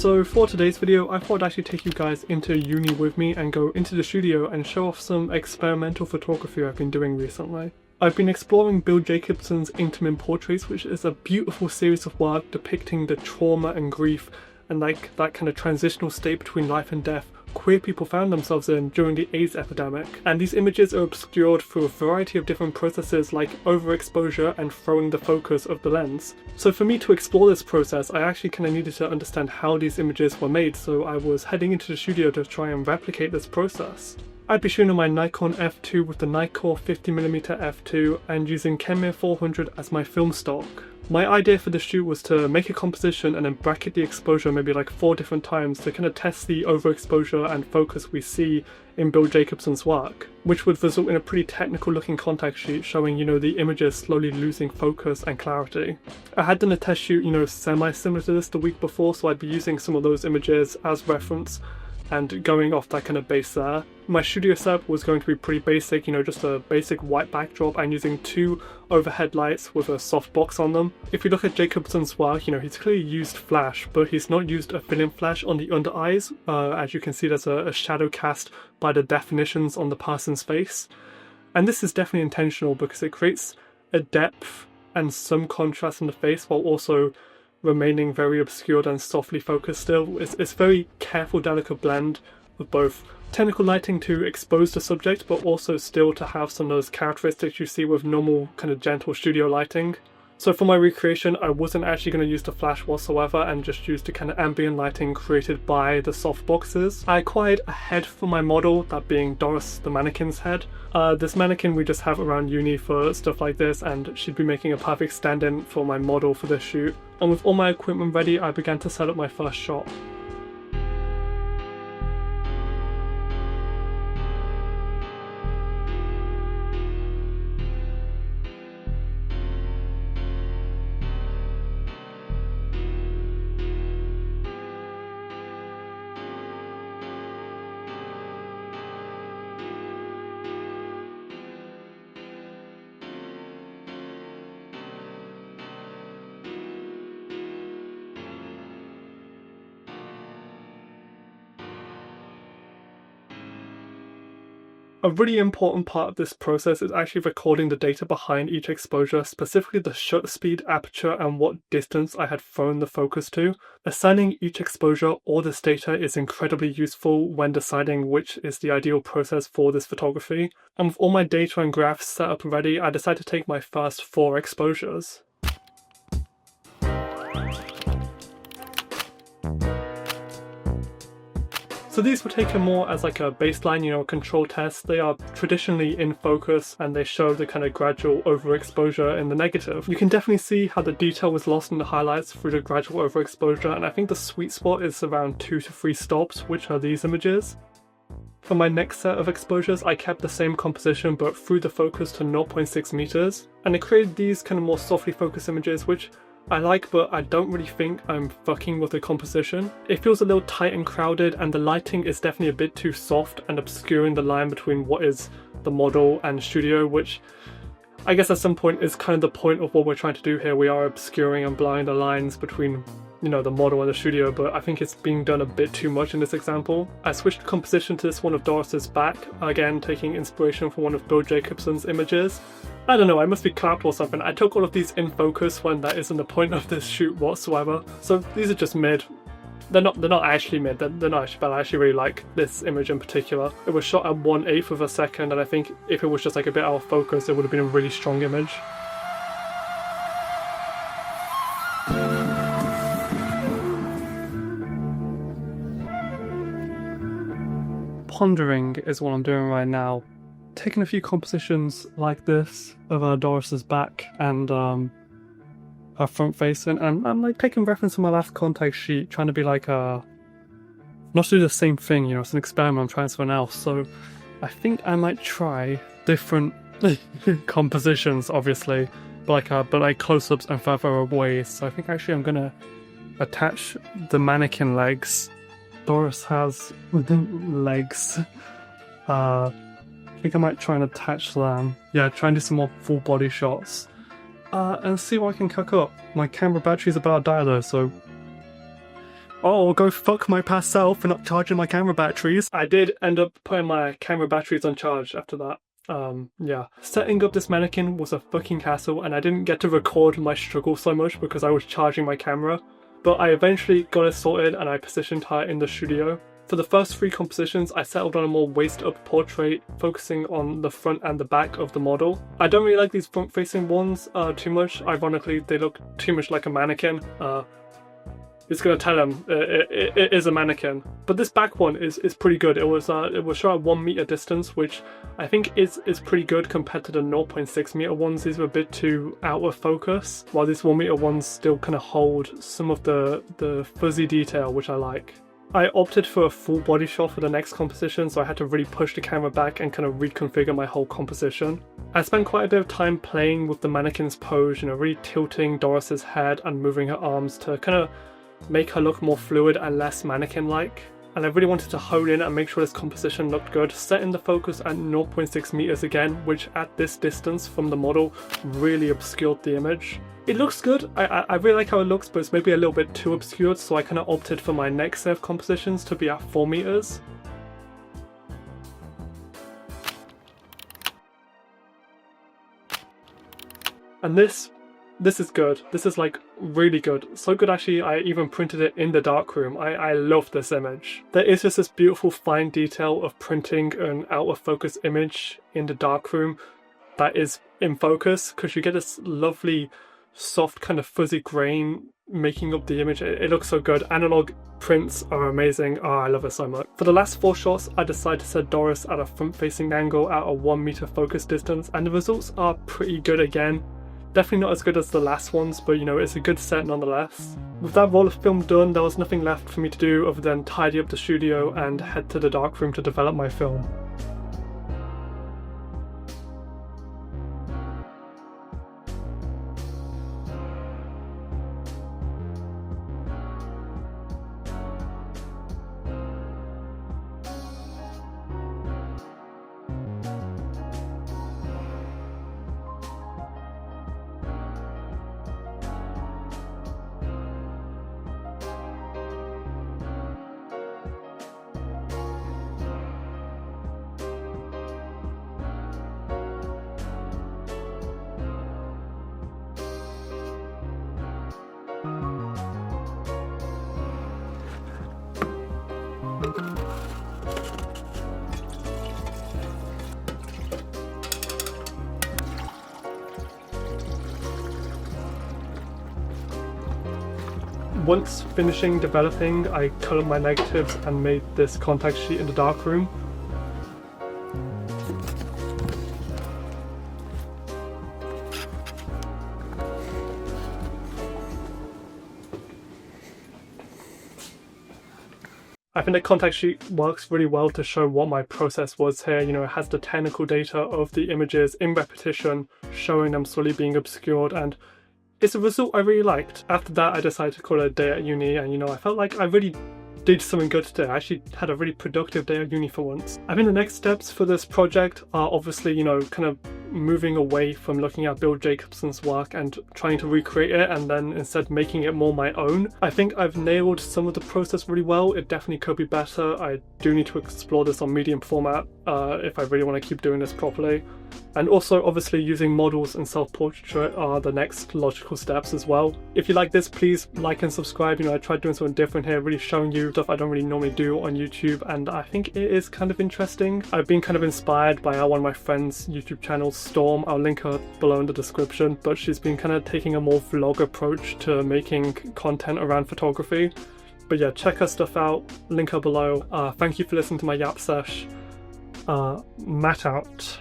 So for today's video, I thought I'd actually take you guys into uni with me and go into the studio and show off some experimental photography I've been doing recently. I've been exploring Bill Jacobson's interim portraits, which is a beautiful series of work depicting the trauma and grief and like that kind of transitional state between life and death queer people found themselves in during the AIDS epidemic. And these images are obscured through a variety of different processes like overexposure and throwing the focus of the lens. So for me to explore this process, I actually kind of needed to understand how these images were made, so I was heading into the studio to try and replicate this process. I'd be shooting on my Nikon F2 with the Nikon 50mm f2 and using Kenmare 400 as my film stock. My idea for the shoot was to make a composition and then bracket the exposure maybe like 4 different times to kind of test the overexposure and focus we see in Bill Jacobson's work, which would result in a pretty technical looking contact sheet showing, the images slowly losing focus and clarity. I had done a test shoot, semi-similar to this the week before, so I'd be using some of those images as reference and going off that kind of base there. My studio setup was going to be pretty basic, just a basic white backdrop and using 2 overhead lights with a softbox on them. If you look at Jacobson's work, he's clearly used flash, but he's not used a fill-in flash on the under eyes. As you can see, there's a shadow cast by the definitions on the person's face. And this is definitely intentional because it creates a depth and some contrast in the face while also remaining very obscured and softly focused still. It's very careful, delicate blend of both technical lighting to expose the subject, but also still to have some of those characteristics you see with normal kind of gentle studio lighting. So for my recreation, I wasn't actually going to use the flash whatsoever and just used the kind of ambient lighting created by the softboxes. I acquired a head for my model, that being Doris the mannequin's head. This mannequin we just have around uni for stuff like this, and she'd be making a perfect stand-in for my model for this shoot. And with all my equipment ready, I began to set up my first shot. A really important part of this process is actually recording the data behind each exposure, specifically the shutter speed, aperture, and what distance I had thrown the focus to. Assigning each exposure or this data is incredibly useful when deciding which is the ideal process for this photography. And with all my data and graphs set up ready, I decided to take my first 4 exposures. So these were taken more as like a baseline, a control test. They are traditionally in focus and they show the kind of gradual overexposure in the negative. You can definitely see how the detail was lost in the highlights through the gradual overexposure, and I think the sweet spot is around 2 to 3 stops, which are these images. For my next set of exposures, I kept the same composition but threw the focus to 0.6 meters, and it created these kind of more softly focused images, which I like, but I don't really think I'm fucking with the composition. It feels a little tight and crowded, and the lighting is definitely a bit too soft and obscuring the line between what is the model and studio, which I guess at some point is kind of the point of what we're trying to do here. We are obscuring and blurring the lines between the model and the studio, but I think it's being done a bit too much in this example. I switched the composition to this one of Doris's back, again taking inspiration from one of Bill Jacobson's images. I don't know, I must be clapped or something. I took all of these in focus when that isn't the point of this shoot whatsoever. So these are just mid. They're not actually mid, they're not actually bad. I actually really like this image in particular. It was shot at 1/8 of a second, and I think if it was just like a bit out of focus, it would have been a really strong image. Pondering is what I'm doing right now. Taking a few compositions like this of Doris's back and her front facing, and I'm like taking reference to my last contact sheet, trying to be like not to do the same thing, it's an experiment, I'm trying something else. So I think I might try different compositions, obviously, but like close-ups and further away. So I think actually I'm gonna attach the mannequin legs. Doris has legs. I think I might try and attach them. Yeah, try and do some more full body shots. And see what I can cook up. My camera battery's about to die though, so Oh, go fuck my past self for not charging my camera batteries. I did end up putting my camera batteries on charge after that. Yeah. Setting up this mannequin was a fucking hassle, and I didn't get to record my struggle so much because I was charging my camera. But I eventually got it sorted and I positioned her in the studio. For the first 3 compositions, I settled on a more waist-up portrait, focusing on the front and the back of the model. I don't really like these front-facing ones too much. Ironically, they look too much like a mannequin. It's gonna tell him it is a mannequin. But this back one is pretty good. It was shot at 1 meter distance, which I think is pretty good compared to the 0.6 meter ones. These were a bit too out of focus, while these 1 meter ones still kind of hold some of the fuzzy detail, which I like. I opted for a full body shot for the next composition, so I had to really push the camera back and kind of reconfigure my whole composition. I spent quite a bit of time playing with the mannequin's pose, really tilting Doris's head and moving her arms to kind of make her look more fluid and less mannequin-like. And I really wanted to hone in and make sure this composition looked good, setting the focus at 0.6 meters again, which at this distance from the model really obscured the image. It looks good, I really like how it looks, but it's maybe a little bit too obscured, so I kind of opted for my next set of compositions to be at 4 meters. And this is good. This is like really good. So good actually, I even printed it in the darkroom. I love this image. There is just this beautiful fine detail of printing an out of focus image in the darkroom that is in focus, because you get this lovely soft kind of fuzzy grain making up the image. It looks so good. Analog prints are amazing. Oh, I love it so much. For the last 4 shots, I decided to set Doris at a front facing angle at a 1 meter focus distance, and the results are pretty good again. Definitely not as good as the last ones, but it's a good set nonetheless. With that roll of film done, there was nothing left for me to do other than tidy up the studio and head to the darkroom to develop my film. Once finishing developing, I colored my negatives and made this contact sheet in the darkroom. I think the contact sheet works really well to show what my process was here. It has the technical data of the images in repetition, showing them slowly being obscured, and it's a result I really liked. After that, I decided to call it a day at uni, and I felt like I really did something good today. I actually had a really productive day at uni for once. I think the next steps for this project are obviously, kind of moving away from looking at Bill Jacobson's work and trying to recreate it, and then instead making it more my own. I think I've nailed some of the process really well. It definitely could be better. I do need to explore this on medium format if I really want to keep doing this properly. And also, obviously, using models and self-portrait are the next logical steps as well. If you like this, please like and subscribe. I tried doing something different here, really showing you stuff I don't really normally do on YouTube, and I think it is kind of interesting. I've been kind of inspired by one of my friends' YouTube channels, Storm. I'll link her below in the description, but she's been kind of taking a more vlog approach to making content around photography. But yeah, check her stuff out, link her below. Thank you for listening to my yap sesh. Matt out.